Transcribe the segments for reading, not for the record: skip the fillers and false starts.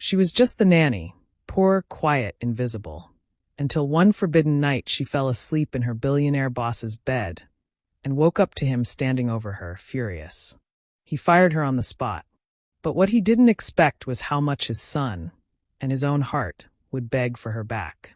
She was just the nanny, poor, quiet, invisible. Until one forbidden night she fell asleep in her billionaire boss's bed and woke up to him standing over her, furious. He fired her on the spot. But what he didn't expect was how much his son, and his own heart, would beg for her back.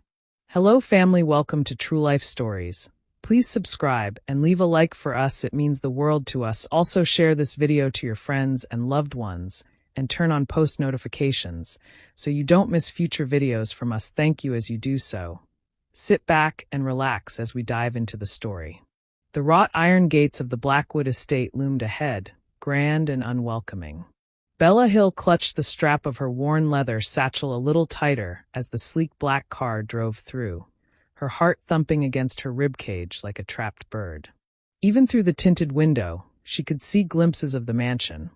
Hello family, welcome to True Life Stories. Please subscribe and leave a like for us, it means the world to us. Also share this video to your friends and loved ones, and turn on post notifications so you don't miss future videos from us. Thank you as you do so. Sit back and relax as we dive into the story. The wrought iron gates of the Blackwood estate loomed ahead, grand and unwelcoming. Bella Hill clutched the strap of her worn leather satchel a little tighter as the sleek black car drove through, her heart thumping against her ribcage like a trapped bird. Even through the tinted window, she could see glimpses of the mansion,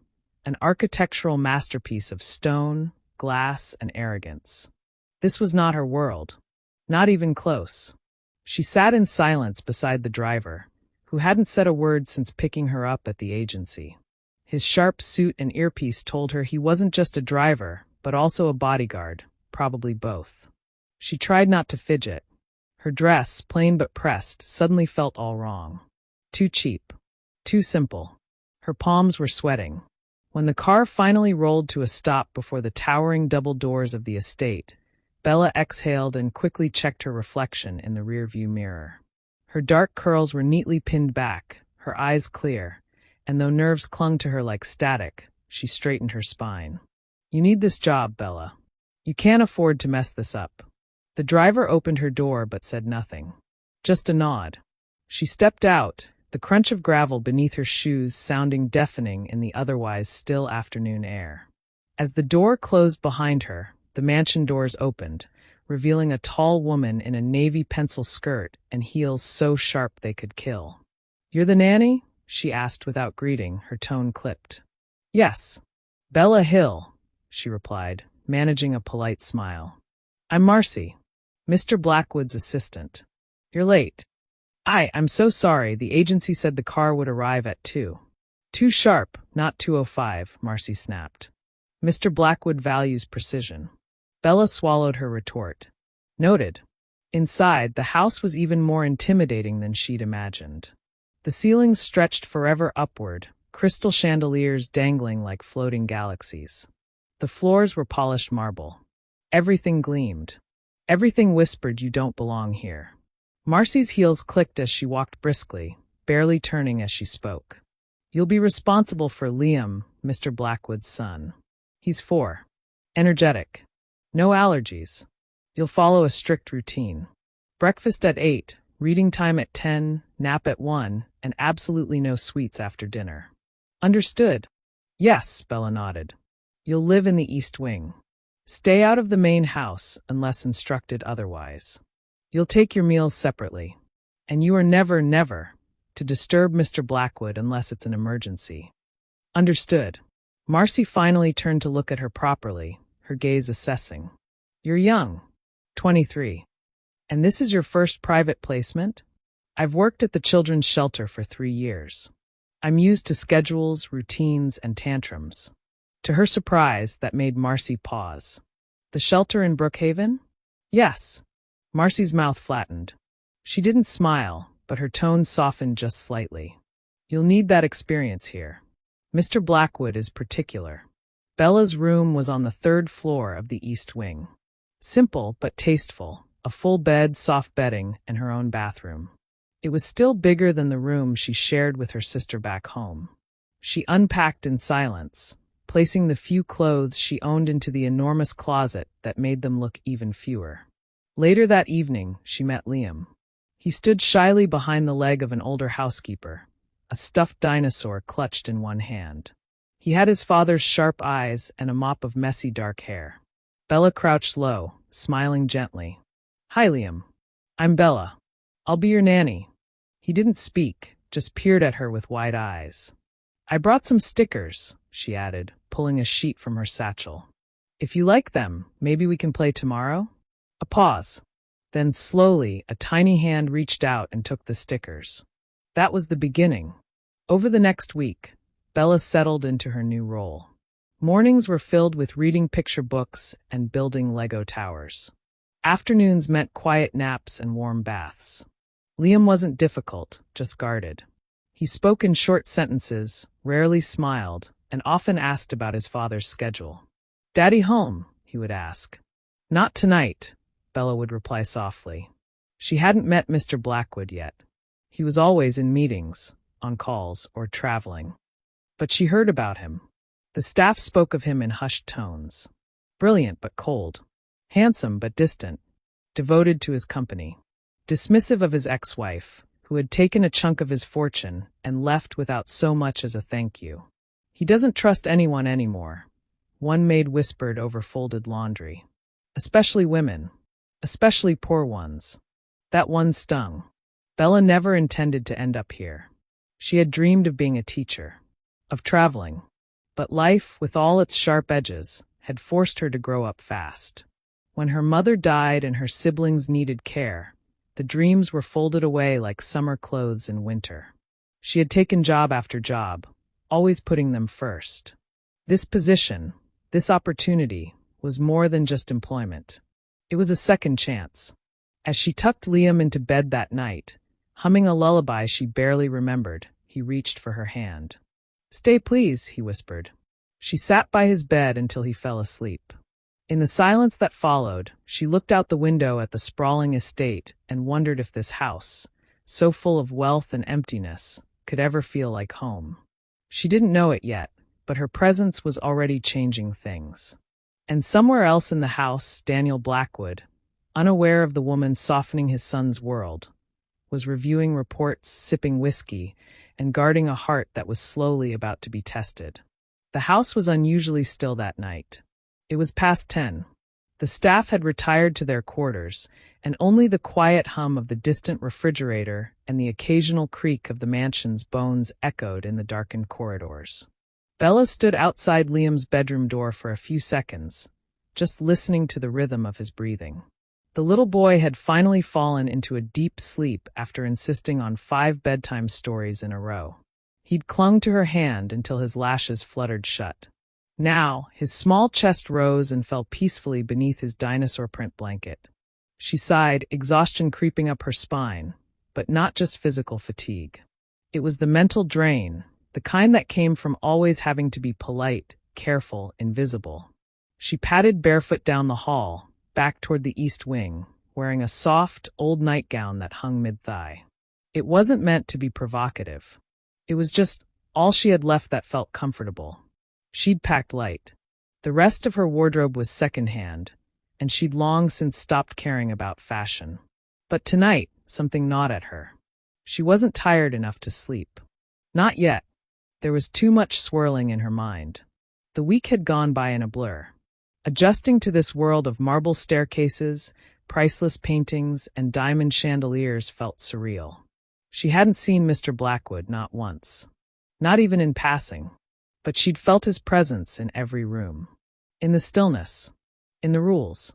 an architectural masterpiece of stone, glass, and arrogance. This was not her world. Not even close. She sat in silence beside the driver, who hadn't said a word since picking her up at the agency. His sharp suit and earpiece told her he wasn't just a driver, but also a bodyguard, probably both. She tried not to fidget. Her dress, plain but pressed, suddenly felt all wrong. Too cheap. Too simple. Her palms were sweating. When the car finally rolled to a stop before the towering double doors of the estate, Bella exhaled and quickly checked her reflection in the rearview mirror. Her dark curls were neatly pinned back, her eyes clear, and though nerves clung to her like static, she straightened her spine. You need this job, Bella. You can't afford to mess this up. The driver opened her door but said nothing. Just a nod. She stepped out, the crunch of gravel beneath her shoes sounding deafening in the otherwise still afternoon air. As the door closed behind her, the mansion doors opened, revealing a tall woman in a navy pencil skirt and heels so sharp they could kill. You're the nanny? She asked without greeting, her tone clipped. Yes. Bella Hill, she replied, managing a polite smile. I'm Marcy, Mr. Blackwood's assistant. You're late. I'm so sorry, the agency said the car would arrive at 2. 2 sharp, not 2:05, Marcy snapped. Mr. Blackwood values precision. Bella swallowed her retort. Noted. Inside, the house was even more intimidating than she'd imagined. The ceilings stretched forever upward, crystal chandeliers dangling like floating galaxies. The floors were polished marble. Everything gleamed. Everything whispered, you don't belong here. Marcy's heels clicked as she walked briskly, barely turning as she spoke. You'll be responsible for Liam, Mr. Blackwood's son. He's 4. Energetic. No allergies. You'll follow a strict routine. Breakfast at 8, reading time at 10, nap at 1, and absolutely no sweets after dinner. Understood? Yes, Bella nodded. You'll live in the East Wing. Stay out of the main house unless instructed otherwise. You'll take your meals separately. And you are never to disturb Mr. Blackwood unless it's an emergency. Understood. Marcy finally turned to look at her properly, her gaze assessing. You're young. 23. And this is your first private placement? I've worked at the children's shelter for 3 years. I'm used to schedules, routines, and tantrums. To her surprise, that made Marcy pause. The shelter in Brookhaven? Yes. Marcy's mouth flattened. She didn't smile, but her tone softened just slightly. You'll need that experience here. Mr. Blackwood is particular. Bella's room was on the 3rd floor of the East Wing. Simple but tasteful, a full bed, soft bedding, and her own bathroom. It was still bigger than the room she shared with her sister back home. She unpacked in silence, placing the few clothes she owned into the enormous closet that made them look even fewer. Later that evening, she met Liam. He stood shyly behind the leg of an older housekeeper, a stuffed dinosaur clutched in one hand. He had his father's sharp eyes and a mop of messy dark hair. Bella crouched low, smiling gently. Hi, Liam. I'm Bella. I'll be your nanny. He didn't speak, just peered at her with wide eyes. I brought some stickers, she added, pulling a sheet from her satchel. If you like them, maybe we can play tomorrow? A pause. Then slowly, a tiny hand reached out and took the stickers. That was the beginning. Over the next week, Bella settled into her new role. Mornings were filled with reading picture books and building Lego towers. Afternoons meant quiet naps and warm baths. Liam wasn't difficult, just guarded. He spoke in short sentences, rarely smiled, and often asked about his father's schedule. "Daddy home?" he would ask. "Not tonight," Bella would reply softly. She hadn't met Mr. Blackwood yet. He was always in meetings, on calls, or traveling. But she heard about him. The staff spoke of him in hushed tones. Brilliant but cold. Handsome but distant. Devoted to his company. Dismissive of his ex-wife, who had taken a chunk of his fortune and left without so much as a thank you. "He doesn't trust anyone anymore," one maid whispered over folded laundry. "Especially women. Especially poor ones." That one stung. Bella never intended to end up here. She had dreamed of being a teacher, of traveling. But life, with all its sharp edges, had forced her to grow up fast. When her mother died and her siblings needed care, the dreams were folded away like summer clothes in winter. She had taken job after job, always putting them first. This position, this opportunity, was more than just employment. It was a second chance. As she tucked Liam into bed that night, humming a lullaby she barely remembered, he reached for her hand. "Stay, please," he whispered. She sat by his bed until he fell asleep. In the silence that followed, she looked out the window at the sprawling estate and wondered if this house, so full of wealth and emptiness, could ever feel like home. She didn't know it yet, but her presence was already changing things. And somewhere else in the house, Daniel Blackwood, unaware of the woman softening his son's world, was reviewing reports, sipping whiskey, and guarding a heart that was slowly about to be tested. The house was unusually still that night. It was past 10. The staff had retired to their quarters, and only the quiet hum of the distant refrigerator and the occasional creak of the mansion's bones echoed in the darkened corridors. Bella stood outside Liam's bedroom door for a few seconds, just listening to the rhythm of his breathing. The little boy had finally fallen into a deep sleep after insisting on 5 bedtime stories in a row. He'd clung to her hand until his lashes fluttered shut. Now, his small chest rose and fell peacefully beneath his dinosaur print blanket. She sighed, exhaustion creeping up her spine, but not just physical fatigue. It was the mental drain, the kind that came from always having to be polite, careful, invisible. She padded barefoot down the hall, back toward the east wing, wearing a soft, old nightgown that hung mid-thigh. It wasn't meant to be provocative. It was just all she had left that felt comfortable. She'd packed light. The rest of her wardrobe was secondhand, and she'd long since stopped caring about fashion. But tonight, something gnawed at her. She wasn't tired enough to sleep. Not yet. There was too much swirling in her mind. The week had gone by in a blur. Adjusting to this world of marble staircases, priceless paintings, and diamond chandeliers felt surreal. She hadn't seen Mr. Blackwood, not once. Not even in passing. But she'd felt his presence in every room. In the stillness. In the rules.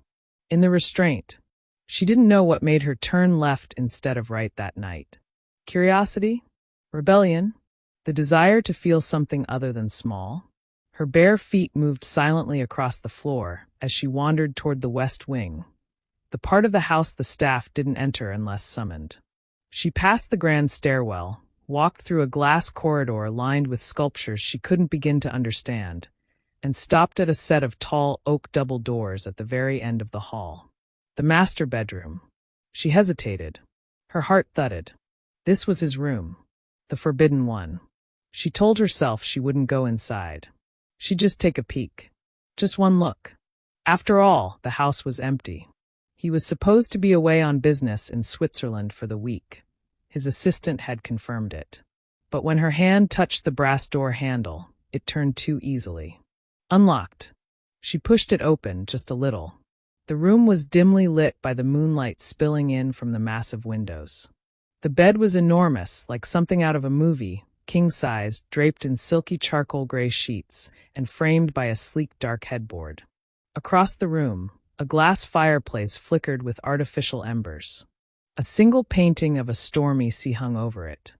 In the restraint. She didn't know what made her turn left instead of right that night. Curiosity? Rebellion? The desire to feel something other than small? Her bare feet moved silently across the floor as she wandered toward the west wing, the part of the house the staff didn't enter unless summoned. She passed the grand stairwell, walked through a glass corridor lined with sculptures she couldn't begin to understand, and stopped at a set of tall oak double doors at the very end of the hall. The master bedroom. She hesitated. Her heart thudded. This was his room. The forbidden one. She told herself she wouldn't go inside. She'd just take a peek. Just one look. After all, the house was empty. He was supposed to be away on business in Switzerland for the week. His assistant had confirmed it. But when her hand touched the brass door handle, it turned too easily. Unlocked. She pushed it open just a little. The room was dimly lit by the moonlight spilling in from the massive windows. The bed was enormous, like something out of a movie, king-sized, draped in silky charcoal gray sheets, and framed by a sleek dark headboard. Across the room, a glass fireplace flickered with artificial embers. A single painting of a stormy sea hung over it.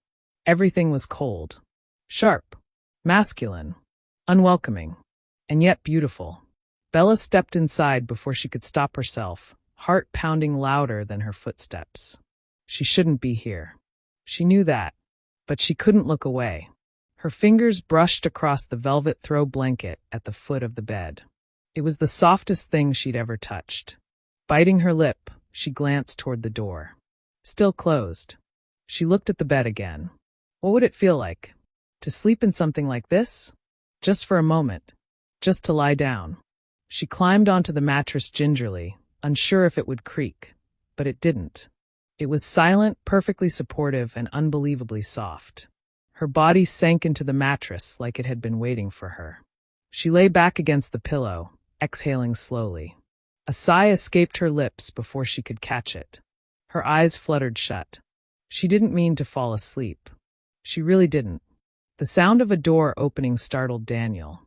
Everything was cold. Sharp. Masculine. Unwelcoming. and yet beautiful. Bella stepped inside before she could stop herself, heart pounding louder than her footsteps. She shouldn't be here. She knew that, but she couldn't look away. Her fingers brushed across the velvet throw blanket at the foot of the bed. It was the softest thing she'd ever touched. Biting her lip, she glanced toward the door. Still closed. She looked at the bed again. What would it feel like? To sleep in something like this? Just for a moment. Just to lie down. She climbed onto the mattress gingerly, unsure if it would creak, but it didn't. It was silent, perfectly supportive, and unbelievably soft. Her body sank into the mattress like it had been waiting for her. She lay back against the pillow, exhaling slowly. A sigh escaped her lips before she could catch it. Her eyes fluttered shut. She didn't mean to fall asleep. She really didn't. The sound of a door opening startled Daniel.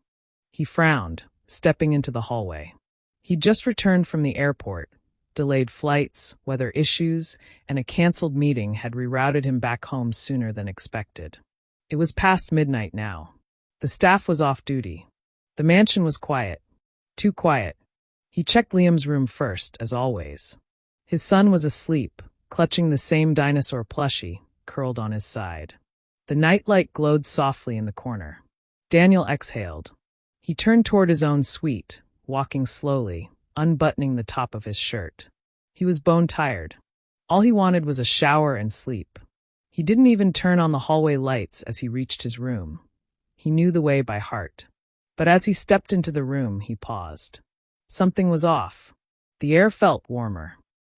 He frowned, stepping into the hallway. He'd just returned from the airport. Delayed flights, weather issues, and a canceled meeting had rerouted him back home sooner than expected. It was past midnight now. The staff was off duty. The mansion was quiet. Too quiet. He checked Liam's room first, as always. His son was asleep, clutching the same dinosaur plushie, curled on his side. The nightlight glowed softly in the corner. Daniel exhaled. He turned toward his own suite, walking slowly, unbuttoning the top of his shirt. He was bone-tired. All he wanted was a shower and sleep. He didn't even turn on the hallway lights as he reached his room. He knew the way by heart. But as he stepped into the room, he paused. Something was off. The air felt warmer.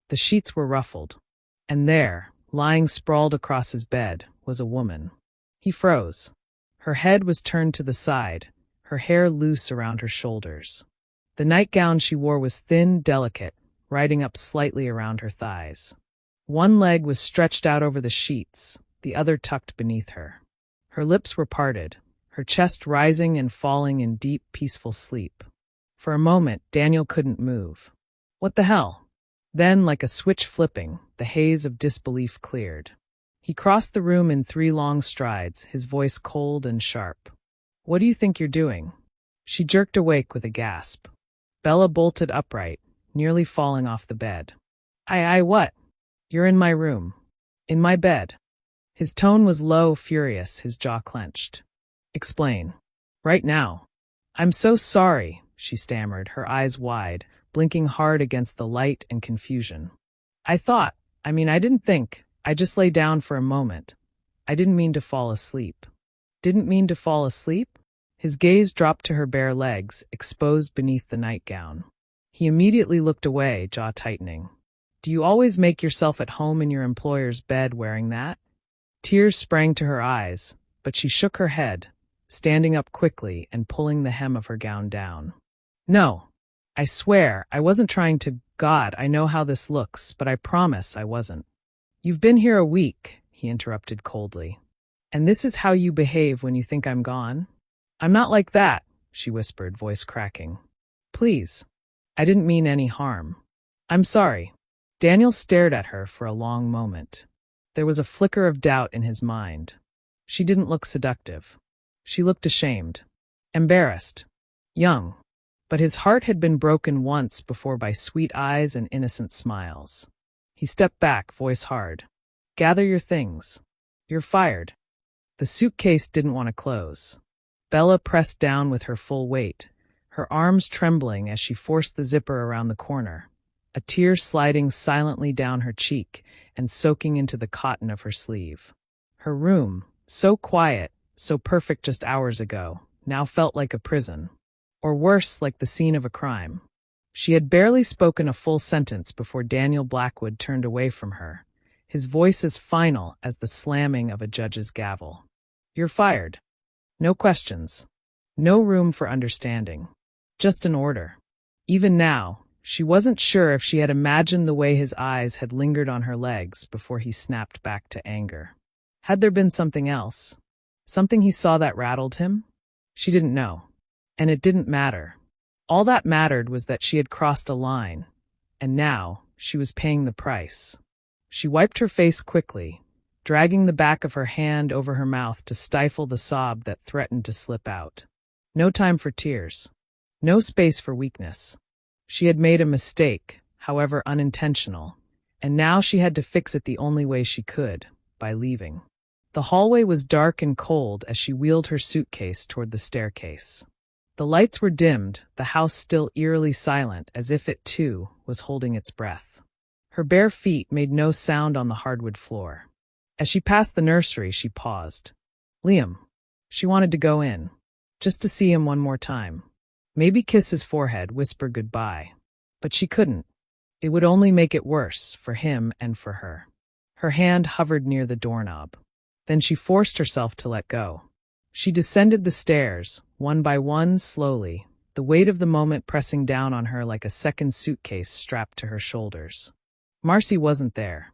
The sheets were ruffled. And there, lying sprawled across his bed, was a woman. He froze. Her head was turned to the side, her hair loose around her shoulders. The nightgown she wore was thin, delicate, riding up slightly around her thighs. One leg was stretched out over the sheets, the other tucked beneath her. Her lips were parted, her chest rising and falling in deep, peaceful sleep. For a moment, Daniel couldn't move. What the hell? Then, like a switch flipping, the haze of disbelief cleared. He crossed the room in 3 long strides, his voice cold and sharp. What do you think you're doing? She jerked awake with a gasp. Bella bolted upright, nearly falling off the bed. What? You're in my room. In my bed. His tone was low, furious, his jaw clenched. Explain. Right now. I'm so sorry, she stammered, her eyes wide, blinking hard against the light and confusion. I didn't think. I just lay down for a moment. I didn't mean to fall asleep. Didn't mean to fall asleep? His gaze dropped to her bare legs, exposed beneath the nightgown. He immediately looked away, jaw tightening. Do you always make yourself at home in your employer's bed wearing that? Tears sprang to her eyes, but she shook her head, standing up quickly and pulling the hem of her gown down. No, I swear, I wasn't trying to. God, I know how this looks, but I promise I wasn't. You've been here a week, he interrupted coldly. And this is how you behave when you think I'm gone? I'm not like that, she whispered, voice cracking. Please. I didn't mean any harm. I'm sorry. Daniel stared at her for a long moment. There was a flicker of doubt in his mind. She didn't look seductive. She looked ashamed. Embarrassed. Young. But his heart had been broken once before by sweet eyes and innocent smiles. He stepped back, voice hard. Gather your things. You're fired. The suitcase didn't want to close. Bella pressed down with her full weight, her arms trembling as she forced the zipper around the corner, a tear sliding silently down her cheek and soaking into the cotton of her sleeve. Her room, so quiet, so perfect just hours ago, now felt like a prison. Or worse, like the scene of a crime. She had barely spoken a full sentence before Daniel Blackwood turned away from her, his voice as final as the slamming of a judge's gavel. You're fired. No questions. No room for understanding. Just an order. Even now, she wasn't sure if she had imagined the way his eyes had lingered on her legs before he snapped back to anger. Had there been something else? Something he saw that rattled him? She didn't know. And it didn't matter. All that mattered was that she had crossed a line, and now she was paying the price. She wiped her face quickly, dragging the back of her hand over her mouth to stifle the sob that threatened to slip out. No time for tears. No space for weakness. She had made a mistake, however unintentional, and now she had to fix it the only way she could, by leaving. The hallway was dark and cold as she wheeled her suitcase toward the staircase. The lights were dimmed, the house still eerily silent, as if it, too, was holding its breath. Her bare feet made no sound on the hardwood floor. As she passed the nursery, she paused. Liam. She wanted to go in. Just to see him one more time. Maybe kiss his forehead, whisper goodbye. But she couldn't. It would only make it worse, for him and for her. Her hand hovered near the doorknob. Then she forced herself to let go. She descended the stairs, one by one, slowly, the weight of the moment pressing down on her like a second suitcase strapped to her shoulders. Marcy wasn't there.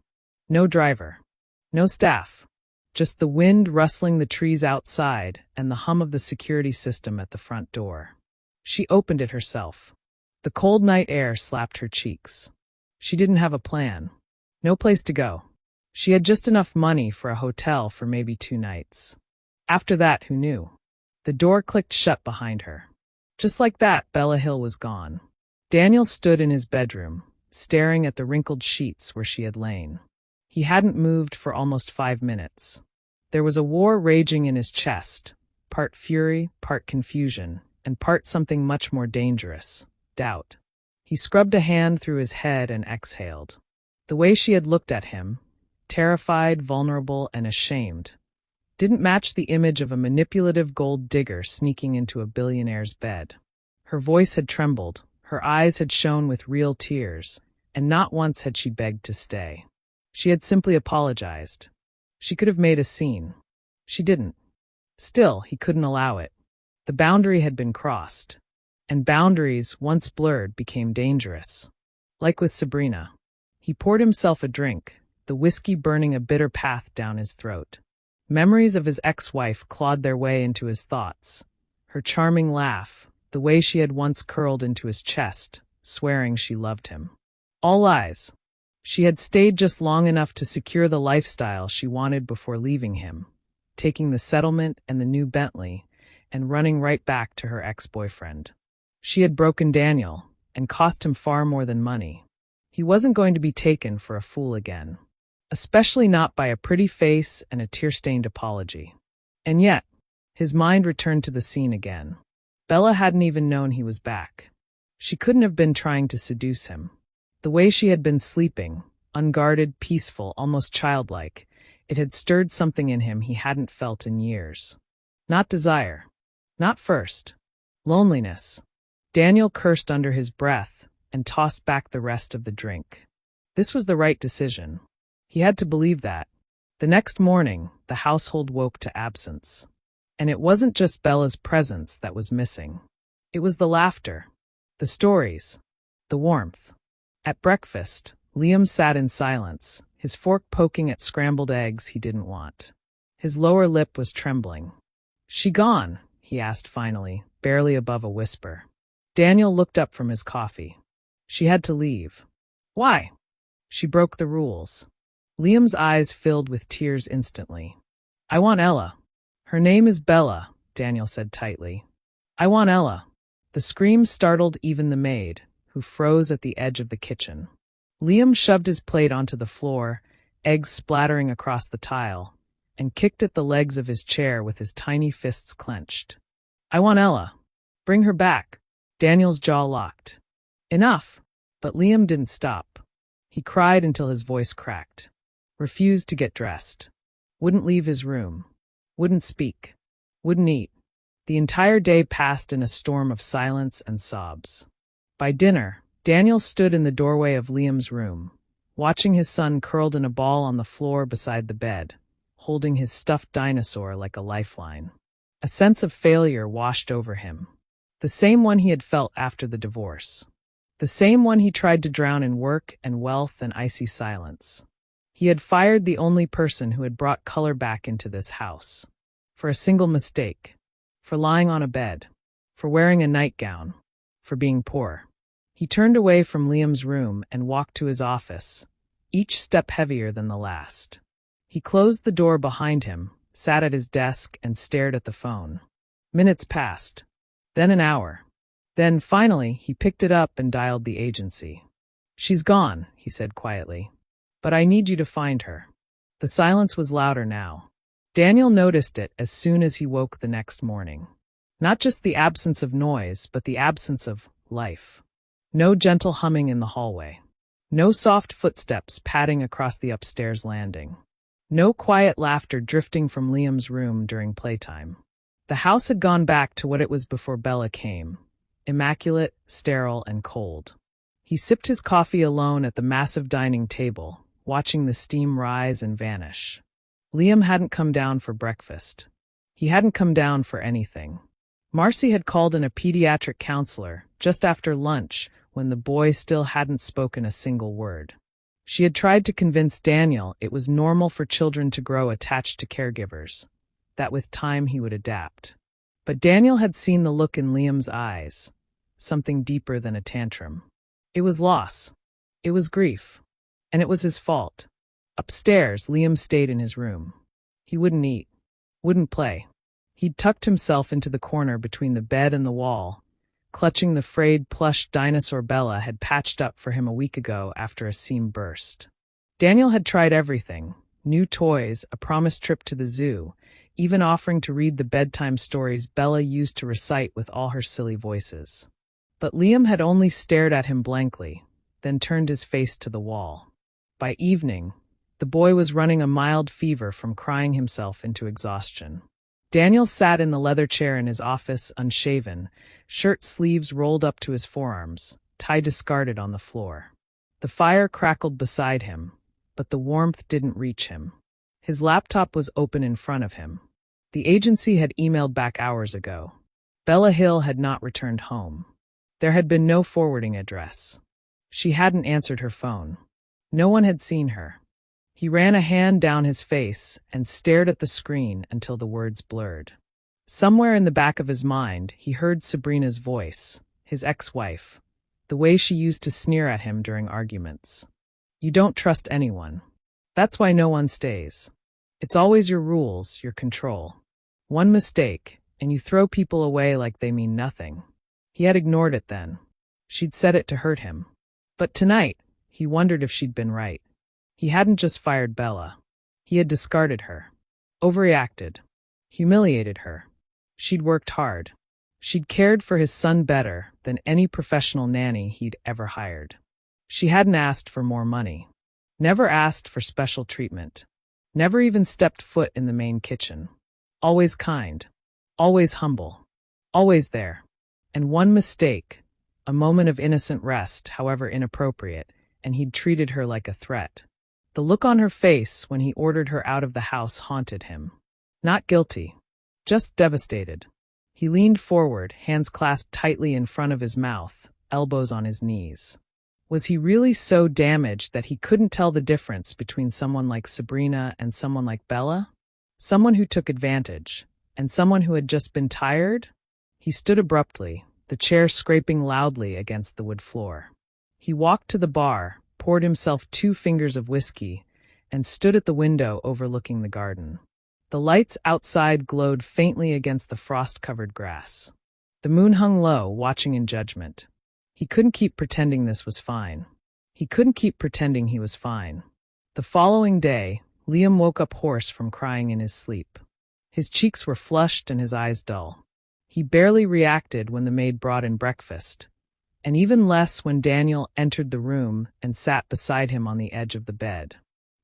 No driver. No staff. Just the wind rustling the trees outside and the hum of the security system at the front door. She opened it herself. The cold night air slapped her cheeks. She didn't have a plan. No place to go. She had just enough money for a hotel for maybe 2 nights. After that, who knew? The door clicked shut behind her. Just like that, Bella Hill was gone. Daniel stood in his bedroom, staring at the wrinkled sheets where she had lain. He hadn't moved for almost 5 minutes. There was a war raging in his chest, part fury, part confusion, and part something much more dangerous, doubt. He scrubbed a hand through his head and exhaled. The way she had looked at him, terrified, vulnerable, and ashamed, didn't match the image of a manipulative gold digger sneaking into a billionaire's bed. Her voice had trembled, her eyes had shone with real tears, and not once had she begged to stay. She had simply apologized. She could have made a scene. She didn't. Still, he couldn't allow it. The boundary had been crossed. And boundaries, once blurred, became dangerous. Like with Sabrina. He poured himself a drink, the whiskey burning a bitter path down his throat. Memories of his ex-wife clawed their way into his thoughts. Her charming laugh, the way she had once curled into his chest, swearing she loved him. All lies. She had stayed just long enough to secure the lifestyle she wanted before leaving him, taking the settlement and the new Bentley, and running right back to her ex-boyfriend. She had broken Daniel, and cost him far more than money. He wasn't going to be taken for a fool again. Especially not by a pretty face and a tear-stained apology. And yet, his mind returned to the scene again. Bella hadn't even known he was back. She couldn't have been trying to seduce him. The way she had been sleeping, unguarded, peaceful, almost childlike, it had stirred something in him he hadn't felt in years. Not desire. Not first. Loneliness. Daniel cursed under his breath and tossed back the rest of the drink. This was the right decision. He had to believe that. The next morning, the household woke to absence. And it wasn't just Bella's presence that was missing. It was the laughter, the stories, the warmth. At breakfast, Liam sat in silence, his fork poking at scrambled eggs he didn't want. His lower lip was trembling. "She gone?" he asked finally, barely above a whisper. Daniel looked up from his coffee. "She had to leave." "Why?" "She broke the rules." Liam's eyes filled with tears instantly. "I want Ella." "Her name is Bella," Daniel said tightly. "I want Ella." The scream startled even the maid, who froze at the edge of the kitchen. Liam shoved his plate onto the floor, eggs splattering across the tile, and kicked at the legs of his chair with his tiny fists clenched. "I want Ella. Bring her back." Daniel's jaw locked. Enough. But Liam didn't stop. He cried until his voice cracked. Refused to get dressed. Wouldn't leave his room. Wouldn't speak. Wouldn't eat. The entire day passed in a storm of silence and sobs. By dinner, Daniel stood in the doorway of Liam's room, watching his son curled in a ball on the floor beside the bed, holding his stuffed dinosaur like a lifeline. A sense of failure washed over him. The same one he had felt after the divorce. The same one he tried to drown in work and wealth and icy silence. He had fired the only person who had brought color back into this house. For a single mistake. For lying on a bed. For wearing a nightgown. For being poor. He turned away from Liam's room and walked to his office, each step heavier than the last. He closed the door behind him, sat at his desk, and stared at the phone. Minutes passed. Then an hour. Then, finally, he picked it up and dialed the agency. "She's gone," he said quietly. "But I need you to find her." The silence was louder now. Daniel noticed it as soon as he woke the next morning. Not just the absence of noise, but the absence of life. No gentle humming in the hallway. No soft footsteps padding across the upstairs landing. No quiet laughter drifting from Liam's room during playtime. The house had gone back to what it was before Bella came. Immaculate, sterile, and cold. He sipped his coffee alone at the massive dining table, watching the steam rise and vanish. Liam hadn't come down for breakfast. He hadn't come down for anything. Marcy had called in a pediatric counselor just after lunch when the boy still hadn't spoken a single word. She had tried to convince Daniel it was normal for children to grow attached to caregivers, that with time he would adapt. But Daniel had seen the look in Liam's eyes, something deeper than a tantrum. It was loss. It was grief. And it was his fault. Upstairs, Liam stayed in his room. He wouldn't eat. Wouldn't play. He'd tucked himself into the corner between the bed and the wall, clutching the frayed plush dinosaur Bella had patched up for him a week ago after a seam burst. Daniel had tried everything. New toys, a promised trip to the zoo, even offering to read the bedtime stories Bella used to recite with all her silly voices. But Liam had only stared at him blankly, then turned his face to the wall. By evening, the boy was running a mild fever from crying himself into exhaustion. Daniel sat in the leather chair in his office, unshaven, shirt sleeves rolled up to his forearms, tie discarded on the floor. The fire crackled beside him, but the warmth didn't reach him. His laptop was open in front of him. The agency had emailed back hours ago. Bella Hill had not returned home. There had been no forwarding address. She hadn't answered her phone. No one had seen her. He ran a hand down his face and stared at the screen until the words blurred. Somewhere in the back of his mind, he heard Sabrina's voice, his ex-wife, the way she used to sneer at him during arguments. "You don't trust anyone. That's why no one stays. It's always your rules, your control. One mistake, and you throw people away like they mean nothing." He had ignored it then. She'd said it to hurt him. But tonight, he wondered if she'd been right. He hadn't just fired Bella. He had discarded her. Overreacted. Humiliated her. She'd worked hard. She'd cared for his son better than any professional nanny he'd ever hired. She hadn't asked for more money. Never asked for special treatment. Never even stepped foot in the main kitchen. Always kind. Always humble. Always there. And one mistake, a moment of innocent rest, however inappropriate, and he'd treated her like a threat. The look on her face when he ordered her out of the house haunted him. Not guilty. Just devastated. He leaned forward, hands clasped tightly in front of his mouth, elbows on his knees. Was he really so damaged that he couldn't tell the difference between someone like Sabrina and someone like Bella? Someone who took advantage, and someone who had just been tired? He stood abruptly, the chair scraping loudly against the wood floor. He walked to the bar, poured himself 2 fingers of whiskey, and stood at the window overlooking the garden. The lights outside glowed faintly against the frost-covered grass. The moon hung low, watching in judgment. He couldn't keep pretending this was fine. He couldn't keep pretending he was fine. The following day, Liam woke up hoarse from crying in his sleep. His cheeks were flushed and his eyes dull. He barely reacted when the maid brought in breakfast, and even less when Daniel entered the room and sat beside him on the edge of the bed.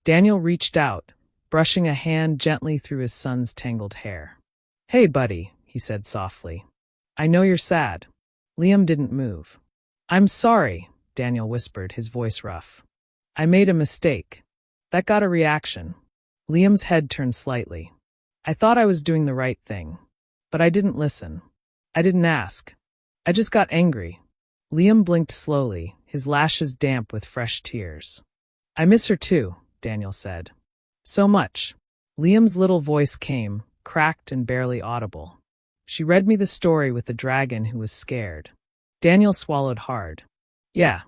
Daniel reached out, brushing a hand gently through his son's tangled hair. "Hey, buddy," he said softly. "I know you're sad." Liam didn't move. "I'm sorry," Daniel whispered, his voice rough. "I made a mistake." That got a reaction. Liam's head turned slightly. "I thought I was doing the right thing. But I didn't listen. I didn't ask. I just got angry." Liam blinked slowly, his lashes damp with fresh tears. "I miss her too," Daniel said. "So much." Liam's little voice came, cracked and barely audible. "She read me the story with the dragon who was scared." Daniel swallowed hard. "Yeah,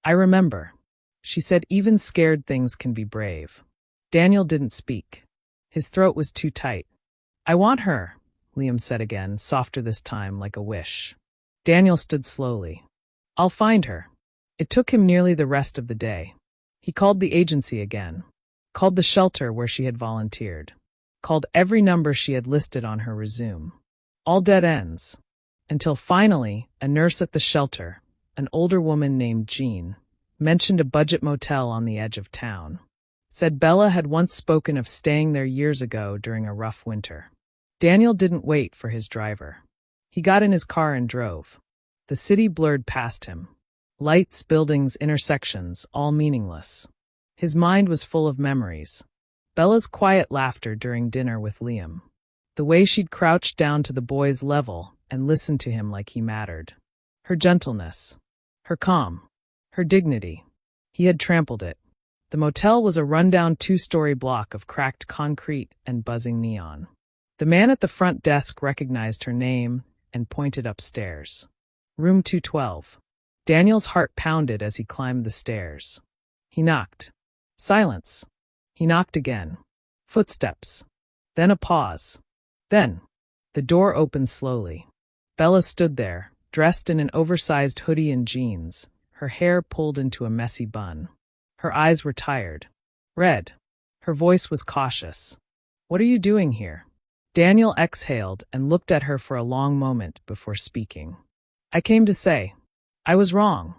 I remember. She said even scared things can be brave." Daniel didn't speak. His throat was too tight. "I want her," Liam said again, softer this time, like a wish. Daniel stood slowly. I'll find her. It took him nearly the rest of the day. He called the agency again. Called the shelter where she had volunteered. Called every number she had listed on her resume. All dead ends. Until finally, a nurse at the shelter, an older woman named Jean, mentioned a budget motel on the edge of town. Said Bella had once spoken of staying there years ago during a rough winter. Daniel didn't wait for his driver. He got in his car and drove. The city blurred past him. Lights, buildings, intersections, all meaningless. His mind was full of memories. Bella's quiet laughter during dinner with Liam. The way she'd crouched down to the boy's level and listened to him like he mattered. Her gentleness. Her calm. Her dignity. He had trampled it. The motel was a rundown 2-story block of cracked concrete and buzzing neon. The man at the front desk recognized her name and pointed upstairs. Room 212. Daniel's heart pounded as he climbed the stairs. He knocked. Silence. He knocked again. Footsteps. Then a pause. Then, the door opened slowly. Bella stood there, dressed in an oversized hoodie and jeans, her hair pulled into a messy bun. Her eyes were tired. Red. Her voice was cautious. What are you doing here? Daniel exhaled and looked at her for a long moment before speaking. I came to say, I was wrong.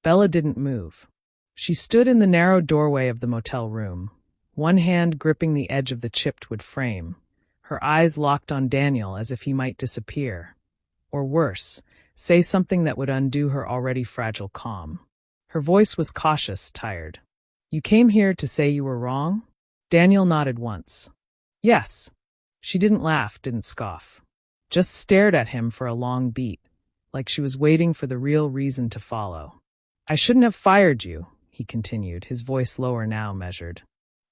Bella didn't move. She stood in the narrow doorway of the motel room, one hand gripping the edge of the chipped wood frame, her eyes locked on Daniel as if he might disappear. Or worse, say something that would undo her already fragile calm. Her voice was cautious, tired. You came here to say you were wrong? Daniel nodded once. Yes. She didn't laugh, didn't scoff. Just stared at him for a long beat, like she was waiting for the real reason to follow. I shouldn't have fired you, he continued, his voice lower now, measured.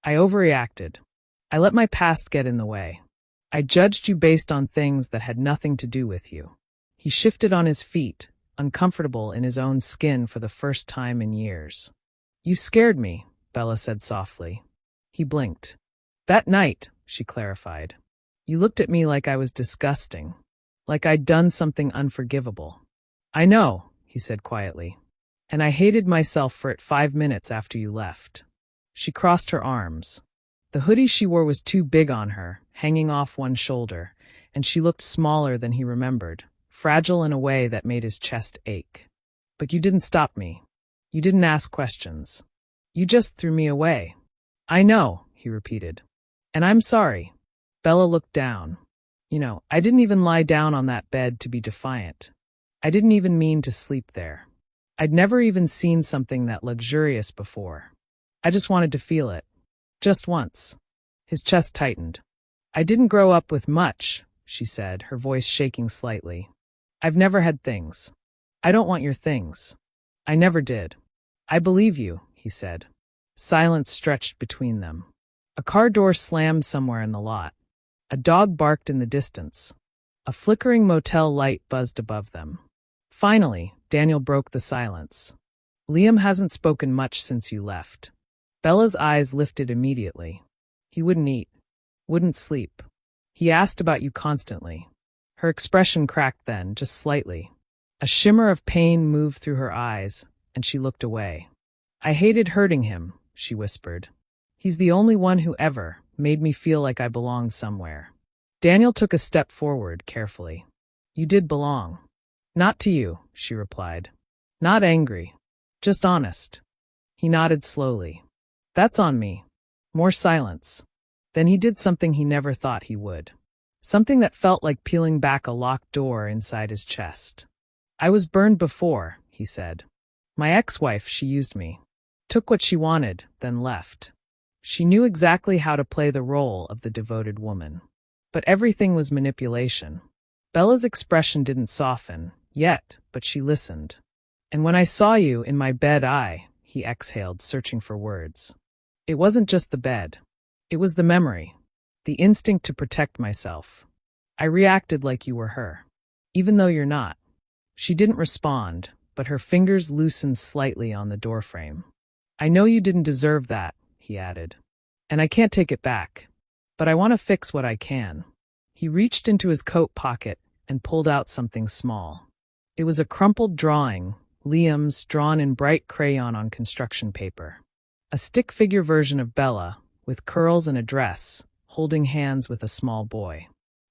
I overreacted. I let my past get in the way. I judged you based on things that had nothing to do with you. He shifted on his feet, uncomfortable in his own skin for the first time in years. You scared me, Bella said softly. He blinked. That night, she clarified. You looked at me like I was disgusting, like I'd done something unforgivable. I know, he said quietly. And I hated myself for it 5 minutes after you left. She crossed her arms. The hoodie she wore was too big on her, hanging off one shoulder, and she looked smaller than he remembered, fragile in a way that made his chest ache. But you didn't stop me. You didn't ask questions. You just threw me away. I know, he repeated. And I'm sorry. Bella looked down. You know, I didn't even lie down on that bed to be defiant. I didn't even mean to sleep there. I'd never even seen something that luxurious before. I just wanted to feel it. Just once. His chest tightened. I didn't grow up with much, she said, her voice shaking slightly. I've never had things. I don't want your things. I never did. I believe you, he said. Silence stretched between them. A car door slammed somewhere in the lot. A dog barked in the distance. A flickering motel light buzzed above them. Finally, Daniel broke the silence. Liam hasn't spoken much since you left. Bella's eyes lifted immediately. He wouldn't eat. Wouldn't sleep. He asked about you constantly. Her expression cracked then, just slightly. A shimmer of pain moved through her eyes, and she looked away. I hated hurting him, she whispered. He's the only one who ever made me feel like I belonged somewhere. Daniel took a step forward, carefully. You did belong. Not to you, she replied. Not angry. Just honest. He nodded slowly. That's on me. More silence. Then he did something he never thought he would. Something that felt like peeling back a locked door inside his chest. I was burned before, he said. My ex-wife, she used me. Took what she wanted, then left. She knew exactly how to play the role of the devoted woman. But everything was manipulation. Bella's expression didn't soften, yet, but she listened. And when I saw you in my bed, he exhaled, searching for words. It wasn't just the bed. It was the memory. The instinct to protect myself. I reacted like you were her. Even though you're not. She didn't respond, but her fingers loosened slightly on the doorframe. I know you didn't deserve that, he added. And I can't take it back. But I want to fix what I can. He reached into his coat pocket and pulled out something small. It was a crumpled drawing, Liam's, drawn in bright crayon on construction paper. A stick figure version of Bella, with curls and a dress, holding hands with a small boy.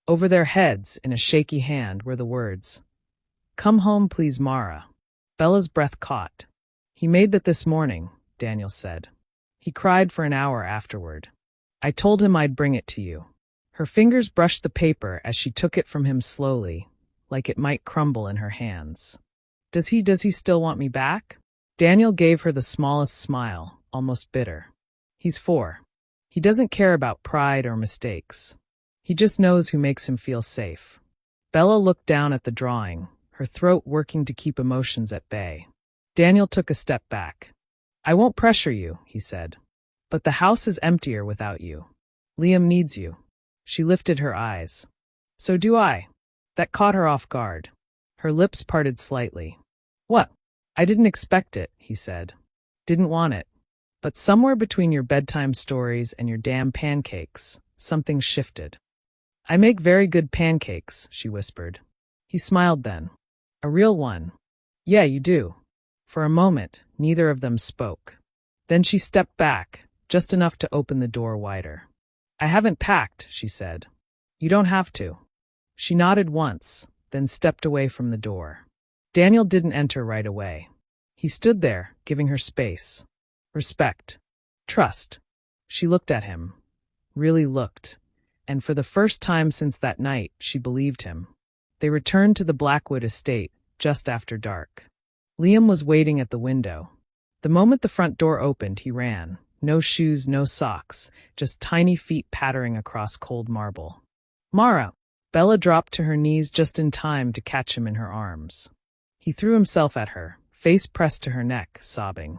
Over their heads, in a shaky hand, were the words, "Come home, please, Mara." Bella's breath caught. "He made that this morning," Daniel said. "He cried for an hour afterward. I told him I'd bring it to you." Her fingers brushed the paper as she took it from him slowly, like it might crumble in her hands. Does he still want me back?" Daniel gave her the smallest smile, almost bitter. "He's 4. He doesn't care about pride or mistakes. He just knows who makes him feel safe." Bella looked down at the drawing, her throat working to keep emotions at bay. Daniel took a step back. "I won't pressure you," he said. "But the house is emptier without you. Liam needs you." She lifted her eyes. "So do I." That caught her off guard. Her lips parted slightly. "What?" "I didn't expect it," he said. "Didn't want it. But somewhere between your bedtime stories and your damn pancakes, something shifted." "I make very good pancakes," she whispered. He smiled then. "A real one." "Yeah, you do." For a moment, neither of them spoke. Then she stepped back, just enough to open the door wider. "I haven't packed," she said. "You don't have to." She nodded once, then stepped away from the door. Daniel didn't enter right away. He stood there, giving her space. Respect. Trust. She looked at him. Really looked. And for the first time since that night, she believed him. They returned to the Blackwood estate, just after dark. Liam was waiting at the window. The moment the front door opened, he ran. No shoes, no socks, just tiny feet pattering across cold marble. "Mara!" Bella dropped to her knees just in time to catch him in her arms. He threw himself at her, face pressed to her neck, sobbing.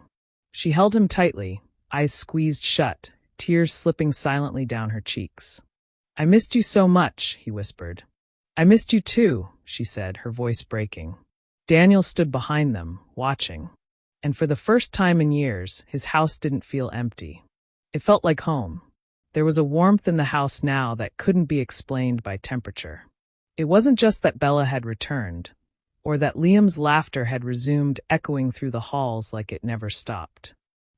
She held him tightly, eyes squeezed shut, tears slipping silently down her cheeks. "I missed you so much," he whispered. "I missed you too," she said, her voice breaking. Daniel stood behind them, watching. And for the first time in years, his house didn't feel empty. It felt like home. There was a warmth in the house now that couldn't be explained by temperature. It wasn't just that Bella had returned, or that Liam's laughter had resumed echoing through the halls like it never stopped.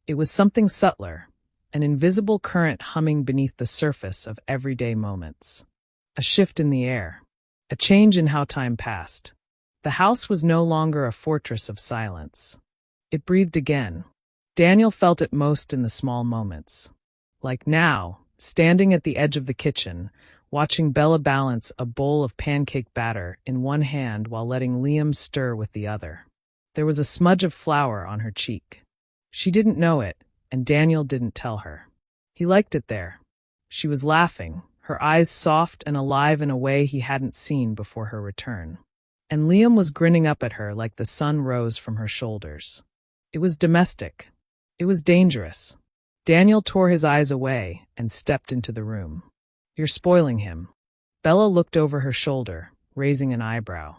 It was something subtler, an invisible current humming beneath the surface of everyday moments. A shift in the air. A change in how time passed. The house was no longer a fortress of silence. It breathed again. Daniel felt it most in the small moments. Like now, standing at the edge of the kitchen, watching Bella balance a bowl of pancake batter in one hand while letting Liam stir with the other. There was a smudge of flour on her cheek. She didn't know it, and Daniel didn't tell her. He liked it there. She was laughing, her eyes soft and alive in a way he hadn't seen before her return. And Liam was grinning up at her like the sun rose from her shoulders. It was domestic. It was dangerous. Daniel tore his eyes away and stepped into the room. "You're spoiling him." Bella looked over her shoulder, raising an eyebrow.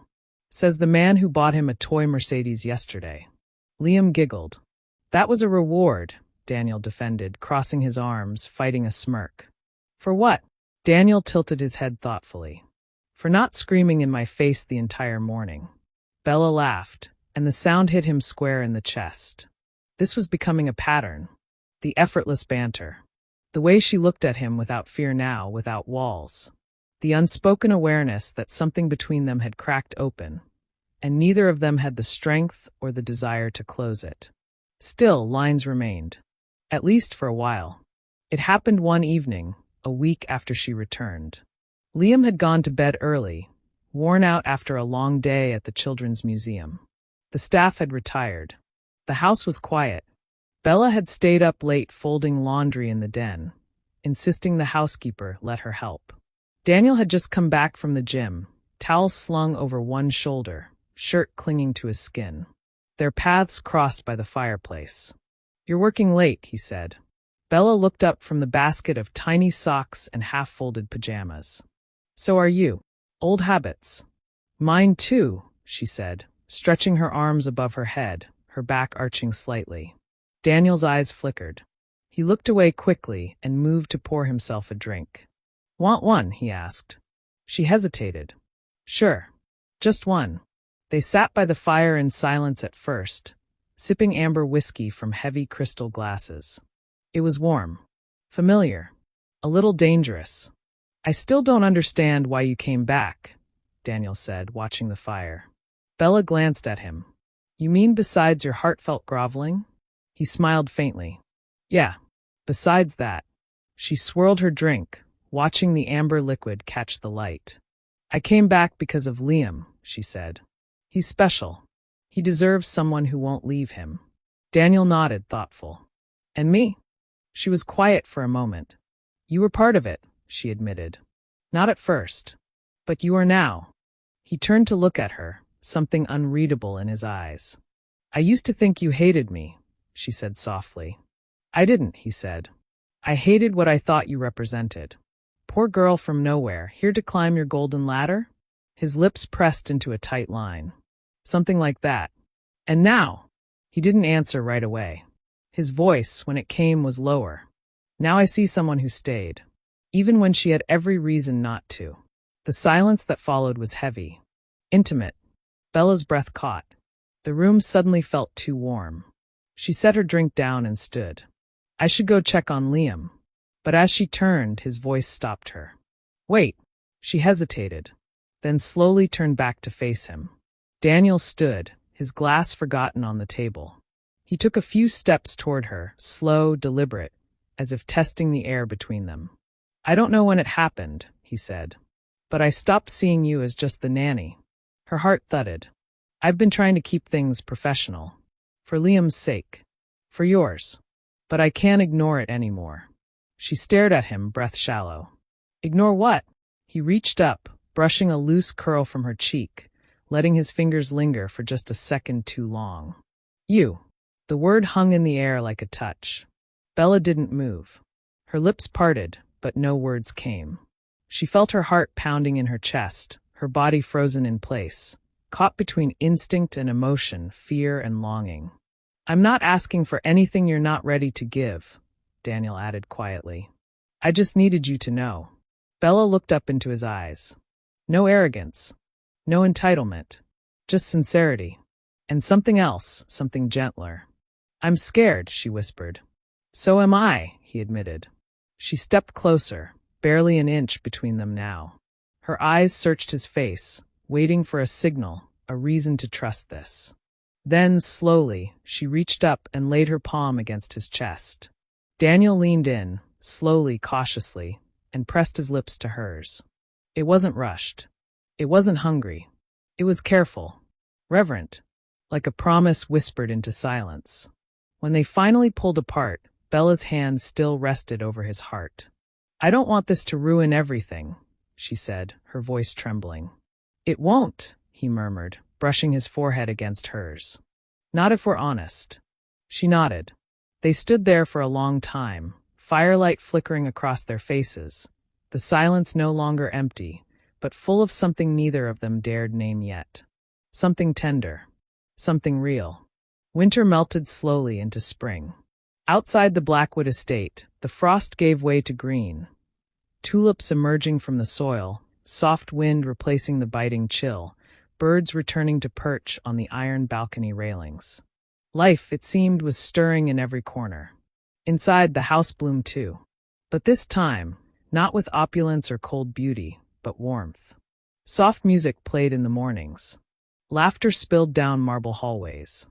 "Says the man who bought him a toy Mercedes yesterday." Liam giggled. "That was a reward," Daniel defended, crossing his arms, fighting a smirk. "For what?" Daniel tilted his head thoughtfully. "For not screaming in my face the entire morning." Bella laughed, and the sound hit him square in the chest. This was becoming a pattern. The effortless banter. The way she looked at him without fear now, without walls. The unspoken awareness that something between them had cracked open, and neither of them had the strength or the desire to close it. Still, lines remained. At least for a while. It happened one evening, a week after she returned. Liam had gone to bed early, worn out after a long day at the Children's Museum. The staff had retired. The house was quiet. Bella had stayed up late folding laundry in the den, insisting the housekeeper let her help. Daniel had just come back from the gym, towel slung over one shoulder, shirt clinging to his skin. Their paths crossed by the fireplace. "You're working late," he said. Bella looked up from the basket of tiny socks and half-folded pajamas. "So are you. Old habits." "Mine too," she said, stretching her arms above her head, her back arching slightly. Daniel's eyes flickered. He looked away quickly and moved to pour himself a drink. "Want one?" he asked. She hesitated. "Sure. Just one." They sat by the fire in silence at first, sipping amber whiskey from heavy crystal glasses. It was warm, familiar, a little dangerous. "I still don't understand why you came back," Daniel said, watching the fire. Bella glanced at him. "You mean besides your heartfelt groveling?" He smiled faintly. "Yeah, besides that." She swirled her drink, watching the amber liquid catch the light. "I came back because of Liam," she said. "He's special. He deserves someone who won't leave him." Daniel nodded, thoughtful. "And me?" She was quiet for a moment. "You were part of it," she admitted. "Not at first. But you are now." He turned to look at her, something unreadable in his eyes. "I used to think you hated me," she said softly. "I didn't," he said. "I hated what I thought you represented. Poor girl from nowhere, here to climb your golden ladder?" His lips pressed into a tight line. "Something like that. And now?" He didn't answer right away. His voice, when it came, was lower. "Now I see someone who stayed, even when she had every reason not to." The silence that followed was heavy, intimate. Bella's breath caught. The room suddenly felt too warm. She set her drink down and stood. "I should go check on Liam." But as she turned, his voice stopped her. "Wait." She hesitated, then slowly turned back to face him. Daniel stood, his glass forgotten on the table. He took a few steps toward her, slow, deliberate, as if testing the air between them. "I don't know when it happened," he said, "but I stopped seeing you as just the nanny." Her heart thudded. "I've been trying to keep things professional. For Liam's sake. For yours. But I can't ignore it anymore." She stared at him, breath shallow. "Ignore what?" He reached up, brushing a loose curl from her cheek, letting his fingers linger for just a second too long. "You." The word hung in the air like a touch. Bella didn't move. Her lips parted, but no words came. She felt her heart pounding in her chest, her body frozen in place, caught between instinct and emotion, fear and longing. "I'm not asking for anything you're not ready to give," Daniel added quietly. "I just needed you to know." Bella looked up into his eyes. No arrogance, no entitlement, just sincerity. And something else, something gentler. "I'm scared," she whispered. "So am I," he admitted. She stepped closer, barely an inch between them now. Her eyes searched his face, waiting for a signal, a reason to trust this. Then, slowly, she reached up and laid her palm against his chest. Daniel leaned in, slowly, cautiously, and pressed his lips to hers. It wasn't rushed. It wasn't hungry. It was careful, reverent, like a promise whispered into silence. When they finally pulled apart, Bella's hand still rested over his heart. "I don't want this to ruin everything," she said, her voice trembling. "It won't," he murmured, brushing his forehead against hers. "Not if we're honest." She nodded. They stood there for a long time, firelight flickering across their faces, the silence no longer empty, but full of something neither of them dared name yet. Something tender. Something real. Winter melted slowly into spring. Outside the Blackwood estate, the frost gave way to green. Tulips emerging from the soil, soft wind replacing the biting chill, birds returning to perch on the iron balcony railings. Life, it seemed, was stirring in every corner. Inside, the house bloomed too. But this time, not with opulence or cold beauty, but warmth. Soft music played in the mornings. Laughter spilled down marble hallways.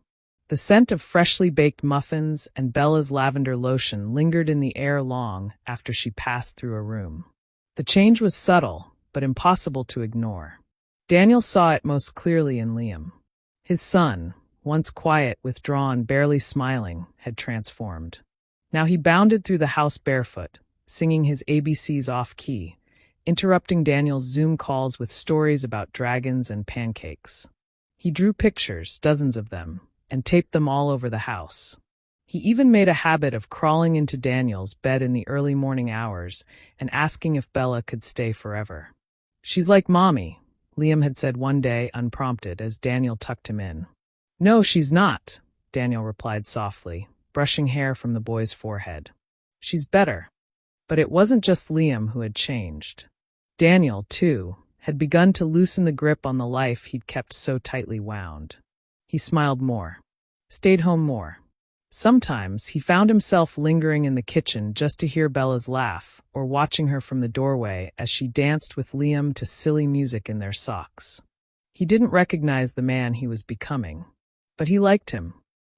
The scent of freshly baked muffins and Bella's lavender lotion lingered in the air long after she passed through a room. The change was subtle, but impossible to ignore. Daniel saw it most clearly in Liam. His son, once quiet, withdrawn, barely smiling, had transformed. Now he bounded through the house barefoot, singing his ABCs off-key, interrupting Daniel's Zoom calls with stories about dragons and pancakes. He drew pictures, dozens of them, and taped them all over the house. He even made a habit of crawling into Daniel's bed in the early morning hours and asking if Bella could stay forever. "She's like Mommy," Liam had said one day, unprompted, as Daniel tucked him in. "No, she's not," Daniel replied softly, brushing hair from the boy's forehead. "She's better." But it wasn't just Liam who had changed. Daniel, too, had begun to loosen the grip on the life he'd kept so tightly wound. He smiled more, stayed home more. Sometimes he found himself lingering in the kitchen just to hear Bella's laugh or watching her from the doorway as she danced with Liam to silly music in their socks. He didn't recognize the man he was becoming, but he liked him,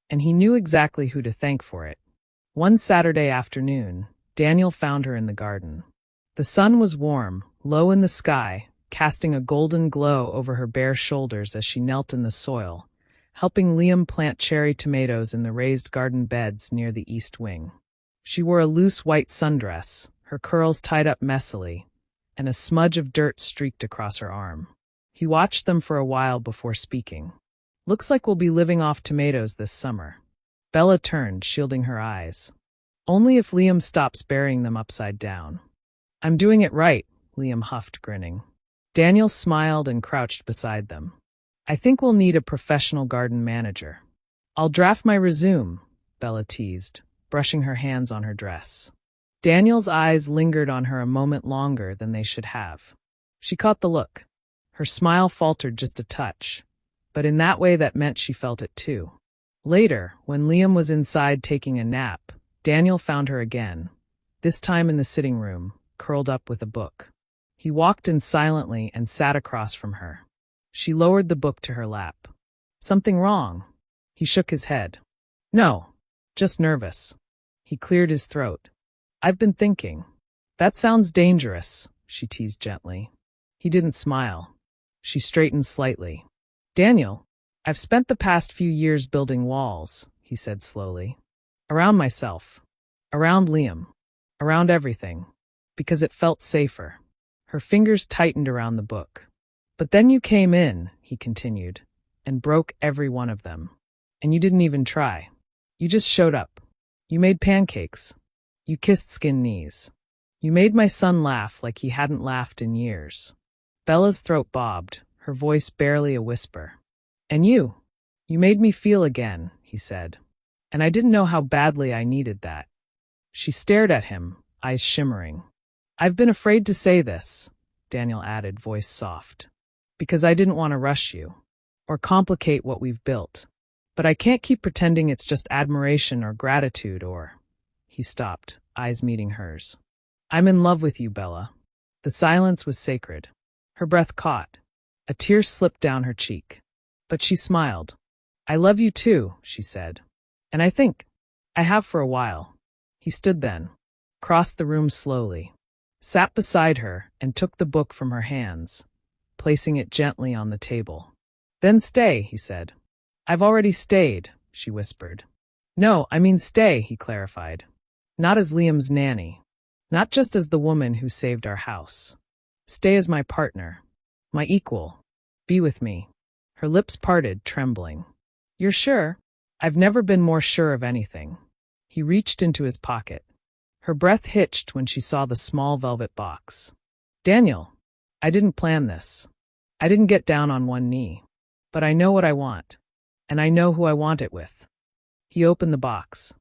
and he knew exactly who to thank for it. One Saturday afternoon, Daniel found her in the garden. The sun was warm, low in the sky, casting a golden glow over her bare shoulders as she knelt in the soil, helping Liam plant cherry tomatoes in the raised garden beds near the east wing. She wore a loose white sundress, her curls tied up messily, and a smudge of dirt streaked across her arm. He watched them for a while before speaking. "Looks like we'll be living off tomatoes this summer." Bella turned, shielding her eyes. "Only if Liam stops burying them upside down." "I'm doing it right," Liam huffed, grinning. Daniel smiled and crouched beside them. "I think we'll need a professional garden manager." "I'll draft my resume," Bella teased, brushing her hands on her dress. Daniel's eyes lingered on her a moment longer than they should have. She caught the look. Her smile faltered just a touch, but in that way that meant she felt it too. Later, when Liam was inside taking a nap, Daniel found her again, this time in the sitting room, curled up with a book. He walked in silently and sat across from her. She lowered the book to her lap. "Something wrong?" He shook his head. "No, just nervous." He cleared his throat. "I've been thinking." "That sounds dangerous," she teased gently. He didn't smile. She straightened slightly. "Daniel, I've spent the past few years building walls," he said slowly. "Around myself. Around Liam. Around everything. Because it felt safer." Her fingers tightened around the book. "But then you came in," he continued, "and broke every one of them. And you didn't even try. You just showed up. You made pancakes. You kissed skin knees. You made my son laugh like he hadn't laughed in years." Bella's throat bobbed, her voice barely a whisper. "And you made me feel again," he said. "And I didn't know how badly I needed that." She stared at him, eyes shimmering. "I've been afraid to say this," Daniel added, voice soft, "because I didn't want to rush you, or complicate what we've built. But I can't keep pretending it's just admiration or gratitude or—" He stopped, eyes meeting hers. "I'm in love with you, Bella." The silence was sacred. Her breath caught. A tear slipped down her cheek. But she smiled. "I love you too," she said. "And I think I have for a while." He stood then, crossed the room slowly, sat beside her, and took the book from her hands, placing it gently on the table. "Then stay," he said. "I've already stayed," she whispered. "No, I mean stay," he clarified. "Not as Liam's nanny. Not just as the woman who saved our house. Stay as my partner. My equal. Be with me." Her lips parted, trembling. "You're sure?" "I've never been more sure of anything." He reached into his pocket. Her breath hitched when she saw the small velvet box. "Daniel, I didn't plan this. I didn't get down on one knee. But I know what I want. And I know who I want it with." He opened the box.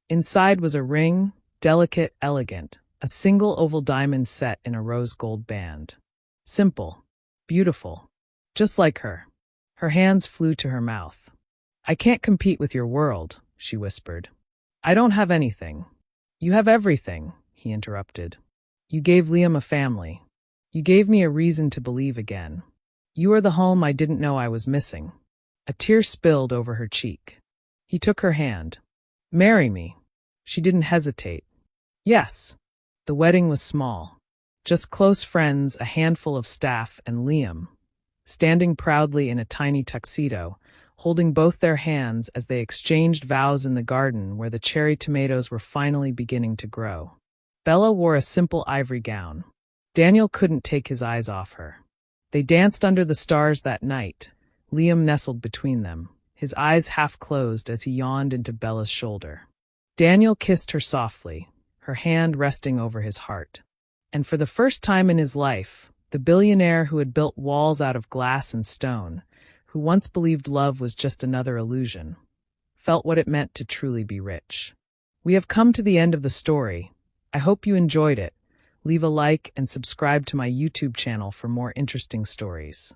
Inside was a ring, delicate, elegant, a single oval diamond set in a rose gold band. Simple. Beautiful. Just like her. Her hands flew to her mouth. "I can't compete with your world," she whispered. "I don't have anything." "You have everything," he interrupted. "You gave Liam a family. You gave me a reason to believe again. You are the home I didn't know I was missing." A tear spilled over her cheek. He took her hand. "Marry me." She didn't hesitate. "Yes." The wedding was small. Just close friends, a handful of staff, and Liam, standing proudly in a tiny tuxedo, holding both their hands as they exchanged vows in the garden where the cherry tomatoes were finally beginning to grow. Bella wore a simple ivory gown. Daniel couldn't take his eyes off her. They danced under the stars that night, Liam nestled between them, his eyes half closed as he yawned into Bella's shoulder. Daniel kissed her softly, her hand resting over his heart. And for the first time in his life, the billionaire who had built walls out of glass and stone, who once believed love was just another illusion, felt what it meant to truly be rich. We have come to the end of the story. I hope you enjoyed it. Leave a like and subscribe to my YouTube channel for more interesting stories.